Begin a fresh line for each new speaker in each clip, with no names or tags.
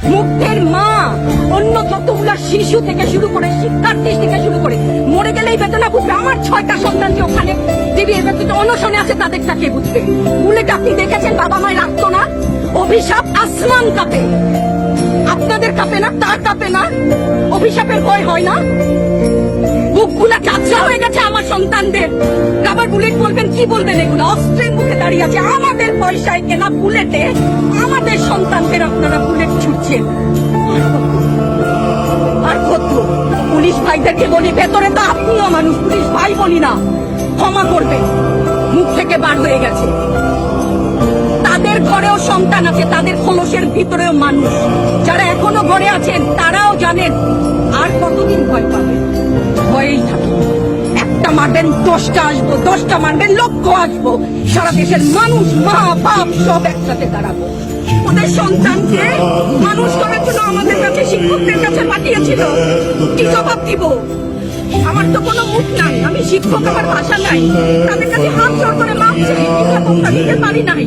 মুগ্ধের মা, অন্য যতগুলা শিশু থেকে শুরু করে, শিক্ষার্থী থেকে শুরু করে, মরে গেলেই বেদনা বুঝবে। আমার 6টা সন্তান যে ওখানে অনশনে আছে তাদের তাকে বুঝবে। বুলেট আপনি দেখেছেন বাবা মায়ের রাখতো না, অভিশাপ আসমান কাঁপে, আপনাদের কাঁপে না? তার কাঁপে না? অভিশাপের ভয় হয় না? বুকগুলা কাঁচা হয়ে গেছে আমার সন্তানদের। আবার বুলেট বলবেন, কি বলবেন? এগুলো অস্ত্রের মুখে দাঁড়িয়ে আছে, আমাদের পয়সায় কেনা বুলেটে আমাদের সন্তানদের আপনারা বুলেট ছুটছেন। আর কত পুলিশ ভাইদেরকে বলি, ভেতরে তো আপনিও মানুষ, পুলিশ ভাই বলি না, ক্ষমা করবে, মুখ থেকে বার হয়ে গেছে। তাদের ঘরেও সন্তান আছে, তাদের খোলসের ভিতরেও মানুষ। যারা এখনো ঘরে আছেন তারাও জানেন আর কতদিন ভয় পাবে। ভয়েই থাকে, একটা মারবেন 10টা আসবো, 10টা মারবেন লক্ষ আসবো। সারা দেশের মানুষ, মা বাপ সব একসাথে দাঁড়াবো। ওদের সন্তানকে মানুষ করার জন্য আমাদের কাছে, শিক্ষকদের কাছে পাঠিয়েছিল। কি জবাব দিব? আমার তো কোনো মুখ নাই, আমি শিক্ষক, আমার ভাষা নাই। তাদের কাছে হাত জোর করে মাপ চাই, নিরাপত্তা দিতে পারি নাই,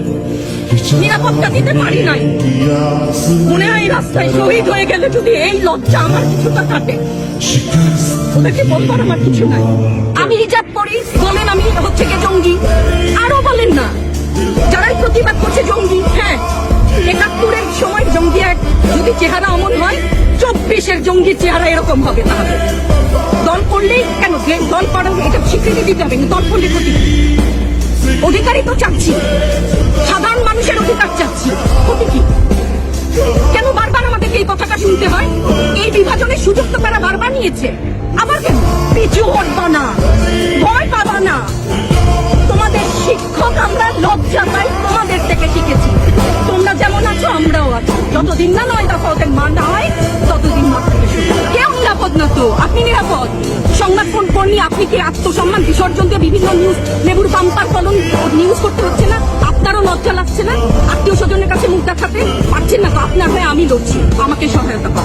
নিরাপত্তা দিতে পারি নাই। মনে হয় রাস্তায় শহীদ হয়ে গেলে যদি এই লজ্জা আমার কিছুটা কাটে। ওদেরকে বলবার আমার কিছু নাই। আমি হিজাব করি বলেন আমি হচ্ছে কে জঙ্গি, আরো বলেন না যারাই প্রতিবাদ করছে জঙ্গি। হ্যাঁ, 71-এর সময় জঙ্গি এক যদি চেহারা অমন হয়, 24-এর জঙ্গির চেহারা এরকম হবে। তাহলে দল করলেই কেন, দল করার এটা স্বীকৃতি দিতে হবে, দল করলে ক্ষতি। অধিকারই তো চাচ্ছি, সাধারণ মানুষের অধিকার চাচ্ছি, ক্ষতি কি? কেন বারবার আমাদেরকে এই কথাটা শুনতে হয়? এই বিভাজনের সুযোগ তো তারা বারবার নিয়েছে, আবার কেন? পিছু হটবা না, ভয় পাবা না। তোমাদের শিক্ষক আমরা, লজ্জা পাই তোমাদের থেকে শিখেছি। তোমরা যেমন আছো আমরাও আছি। যতদিন না 9 দফা ওদের মানা হয় ততদিন কেউ নিরাপদ না। তো আপনি নিরাপদ? সংবাদ কর্মী আপনি কি আত্মসম্মান বিসর্জন দিয়ে বিভিন্ন নিউজ, লেবুর বাম্পার ফলন নিউজ করতে হচ্ছে না? আপনারও লজ্জা লাগছে না? আত্মীয় স্বজনের কাছে মুখ দেখাতে পারছেন না তো? আপনার হয়ে আমি লড়ছি, আমাকে সহায়তা করুন।